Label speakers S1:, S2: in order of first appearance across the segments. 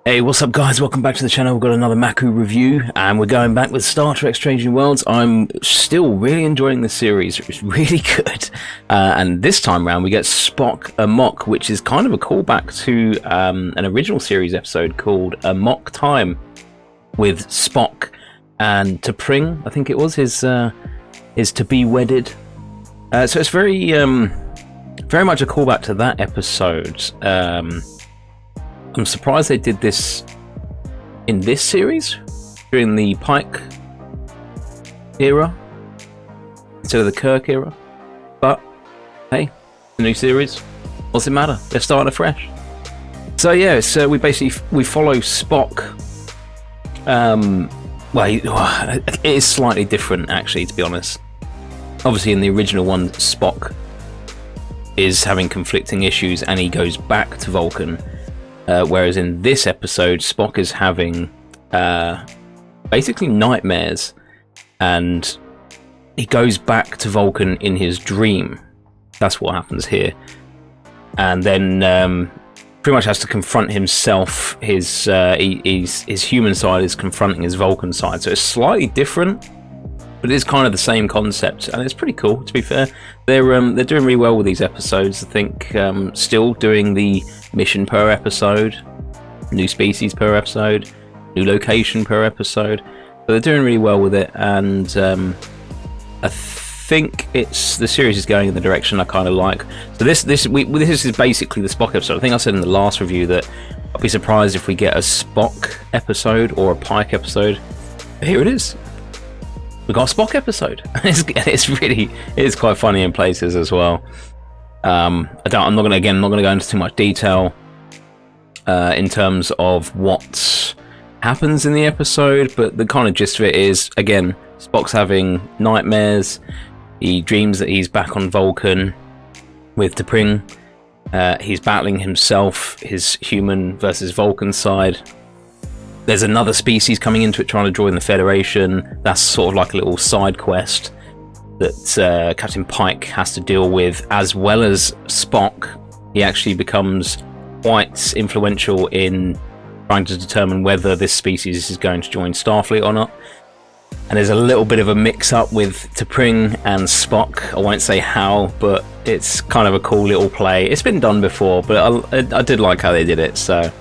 S1: Hey, what's up guys? Welcome back to the channel. We've got another Maku review and we're going back with Star Trek Strange Worlds. I'm still really enjoying this series. It's really good. And this time round we get Spock Amok, which is kind of a callback to an original series episode called Amok Time with Spock and T'Pring, I think it was, his to be wedded. So it's very much a callback to that episode. I'm surprised they did this in this series during the Pike era instead of the Kirk era. But hey, the new series, what's it matter? They're starting afresh. So yeah, so we follow Spock. Well, it is slightly different actually, to be honest. Obviously, in the original one, Spock is having conflicting issues, and he goes back to Vulcan. Whereas in this episode, Spock is having basically nightmares, and he goes back to Vulcan in his dream. That's what happens here. And then pretty much has to confront himself. His human side is confronting his Vulcan side. So it's slightly different, but it is kind of the same concept, and it's pretty cool, to be fair. They're doing really well with these episodes. I think still doing the mission per episode, new species per episode, new location per episode. But they're doing really well with it, and I think the series is going in the direction I kind of like. So this is basically the Spock episode. I think I said in the last review that I'd be surprised if we get a Spock episode or a Pike episode. But here it is. We got a Spock episode. It's quite funny in places as well. I'm not going to go into too much detail in terms of what happens in the episode, but the kind of gist of it is, again, Spock's having nightmares. He dreams that he's back on Vulcan with T'Pring. He's battling himself, his human versus Vulcan side. There's another species coming into it trying to join the Federation. That's sort of like a little side quest that Captain Pike has to deal with, as well as Spock. He actually becomes quite influential in trying to determine whether this species is going to join Starfleet or not. And there's a little bit of a mix-up with T'Pring and Spock. I won't say how, but it's kind of a cool little play. It's been done before, but I did like how they did it, so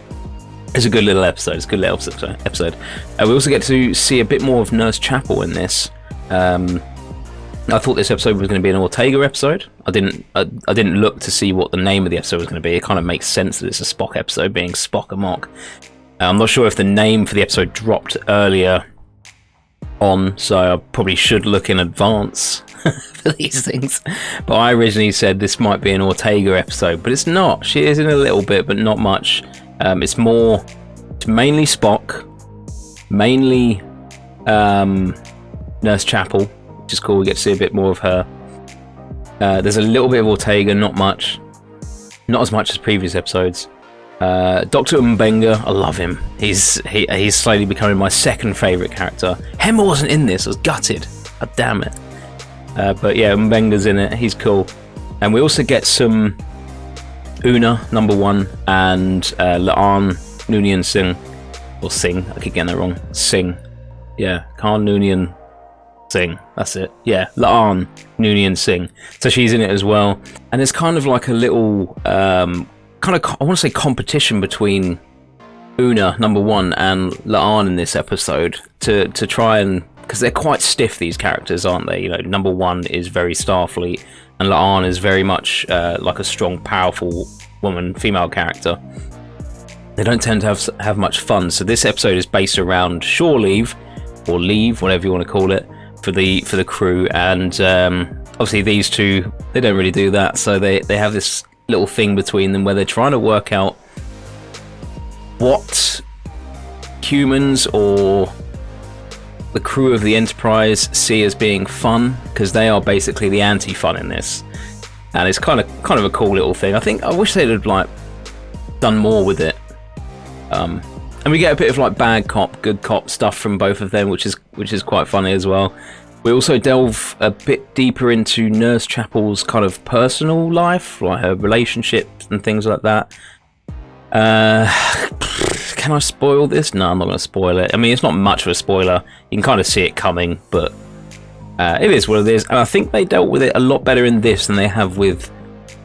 S1: it's a good little episode. It's a good little episode. We also get to see a bit more of Nurse Chapel in this. I thought this episode was going to be an Ortega episode. I didn't look to see what the name of the episode was going to be. It kind of makes sense that it's a Spock episode, being Spock Amok. I'm not sure if the name for the episode dropped earlier on, so I probably should look in advance for these things. But I originally said this might be an Ortega episode, but it's not. She is in a little bit, but not much. It's mainly Spock, mainly Nurse Chapel, which is cool. We get to see a bit more of her. There's a little bit of Ortega, not much. Not as much as previous episodes. Dr. M'Benga, I love him. He's slowly becoming my second favourite character. Hemmer wasn't in this, I was gutted. God damn it. But yeah, M'Benga's in it, he's cool. And we also get some Una, number one, and La'an Noonien Singh. Or Singh, I keep getting that wrong. Singh. Yeah, Khan Noonien Singh, that's it. Yeah, La'an Noonien Singh. So she's in it as well. And it's kind of like a little, I want to say competition between Una, number one, and La'an in this episode to try and, because they're quite stiff, these characters, aren't they? You know, number one is very Starfleet, and La'an is very much like a strong, powerful woman, female character. They don't tend to have much fun. So this episode is based around shore leave, or leave, whatever you want to call it, for the crew. And obviously these two, they don't really do that. So they have this little thing between them where they're trying to work out what humans or the crew of the Enterprise see as being fun, because they are basically the anti-fun in this, and it's kind of a cool little thing. I wish they'd have like done more with it. And we get a bit of like bad cop, good cop stuff from both of them, which is quite funny as well. We also delve a bit deeper into Nurse Chapel's kind of personal life, like her relationships and things like that. can I spoil this? No, I'm not going to spoil it. I mean, it's not much of a spoiler. You can kind of see it coming, but it is what it is. And I think they dealt with it a lot better in this than they have with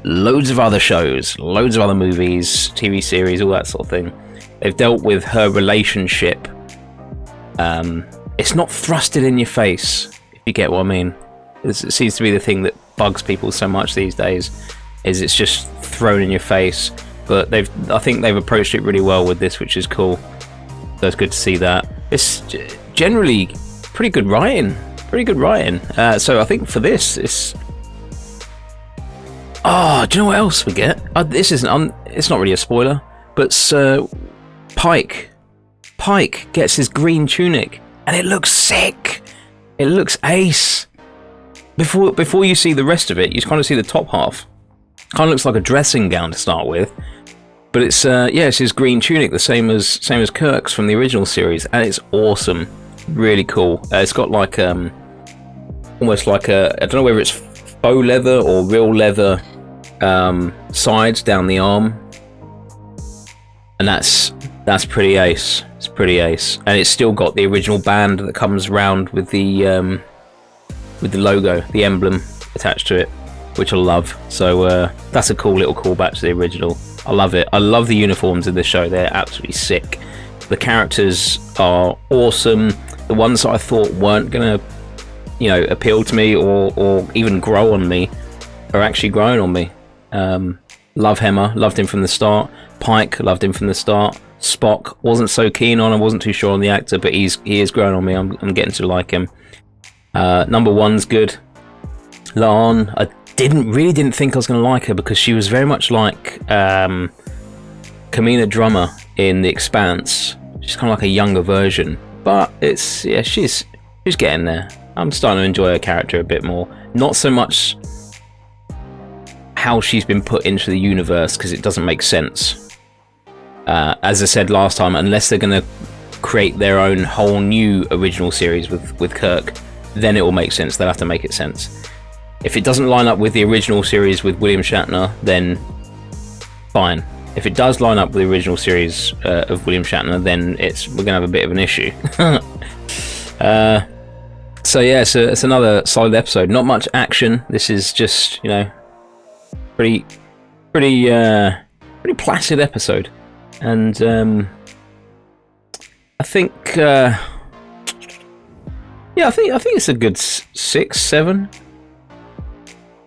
S1: loads of other shows, loads of other movies, TV series, all that sort of thing. They've dealt with her relationship. It's not thrusted in your face, if you get what I mean. It seems to be the thing that bugs people so much these days, is it's just thrown in your face. But I think they've approached it really well with this, which is cool. So it's good to see that. It's generally pretty good writing. So I think for this, it's... Oh, do you know what else we get? This isn't... it's not really a spoiler, but Pike gets his green tunic, and it looks sick. It looks ace. Before you see the rest of it, you kind of see the top half. Kind of looks like a dressing gown to start with, but it's it's his green tunic, the same as Kirk's from the original series, and it's awesome, really cool. It's got like almost like I don't know whether it's faux leather or real leather sides down the arm, and that's pretty ace. It's pretty ace, and it's still got the original band that comes round with the logo, the emblem attached to it, which I love. So that's a cool little callback to the original. I love it. I love the uniforms in this show. They're absolutely sick. The characters are awesome. The ones that I thought weren't gonna, appeal to me or even grow on me are actually growing on me. Love Hemmer. Loved him from the start. Pike. Loved him from the start. Spock wasn't so keen on. I wasn't too sure on the actor, but he is growing on me. I'm getting to like him. Number 1's good. La'an, I didn't think I was going to like her, because she was very much like Kamina Drummer in The Expanse. She's kind of like a younger version, but she's getting there. I'm starting to enjoy her character a bit more. Not so much how she's been put into the universe, because it doesn't make sense. As I said last time, unless they're going to create their own whole new original series with Kirk, then it will make sense. They'll have to make it sense. If it doesn't line up with the original series with William Shatner, then fine. If it does line up with the original series of William Shatner, then we're gonna have a bit of an issue. So yeah, it's another solid episode. Not much action. This is just pretty placid episode, and I think. I think it's a good 6, 7.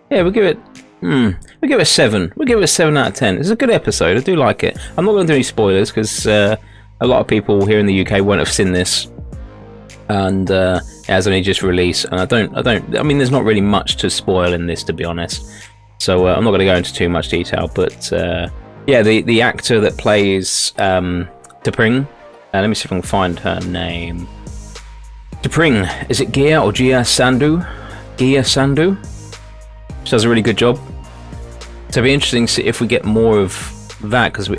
S1: Yeah, we'll give it a 7. We'll give it a 7 out of 10. It's a good episode. I do like it. I'm not going to do any spoilers, because a lot of people here in the UK won't have seen this, and it has only just released. And I mean, there's not really much to spoil in this, to be honest. So I'm not going to go into too much detail. But the actor that plays T'Pring, let me see if I can find her name. T'Pring, is it Gia or Gia Sandu? Gia Sandu? She does a really good job. So it'll be interesting to see if we get more of that, because I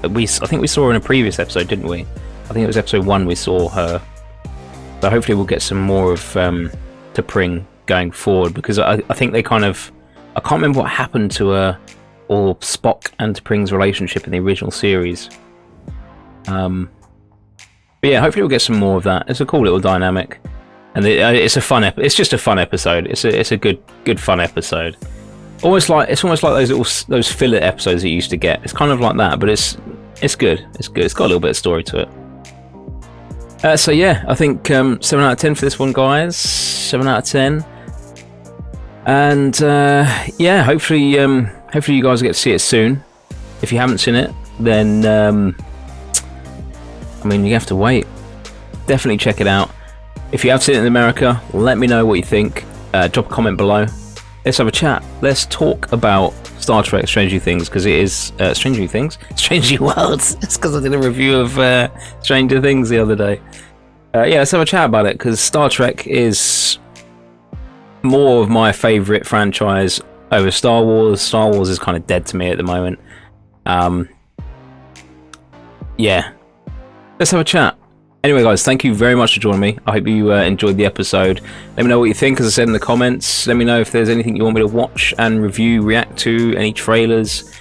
S1: think we saw her in a previous episode, didn't we? I think it was episode 1 we saw her. So hopefully we'll get some more of T'Pring going forward, because I think they kind of... I can't remember what happened to her or Spock and T'Pring's relationship in the original series. But yeah, hopefully we'll get some more of that. It's a cool little dynamic. And it's a fun it's just a fun episode. It's a good fun episode. It's almost like those filler episodes that you used to get. It's kind of like that, but it's good. It's good. It's got a little bit of story to it. So yeah, I think 7 out of 10 for this one, guys. 7 out of 10. And hopefully you guys get to see it soon. If you haven't seen it, then you have to wait. Definitely check it out. If you have seen it in America, let me know what you think. Drop a comment below. Let's have a chat. Let's talk about Star Trek Strange New Things, because it is Strange New Things? Strange New Worlds. It's because I did a review of Stranger Things the other day. Let's have a chat about it, because Star Trek is more of my favourite franchise over Star Wars. Star Wars is kind of dead to me at the moment. Let's have a chat. Anyway, guys, thank you very much for joining me. I hope you enjoyed the episode. Let me know what you think, as I said in the comments. Let me know if there's anything you want me to watch and review, react to, any trailers.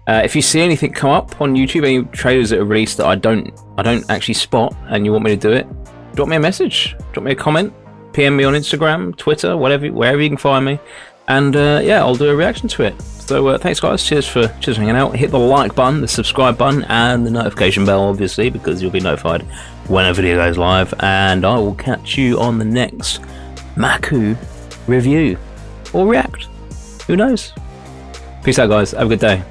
S1: If you see anything come up on YouTube, any trailers that are released that I don't actually spot, and you want me to do it, drop me a message, drop me a comment, PM me on Instagram, Twitter, wherever you can find me, and yeah, I'll do a reaction to it. So thanks guys, cheers for hanging out. Hit the like button, the subscribe button, and the notification bell, obviously, because you'll be notified when a video goes live. And I will catch you on the next Maku review or react. Who knows? Peace out, guys. Have a good day.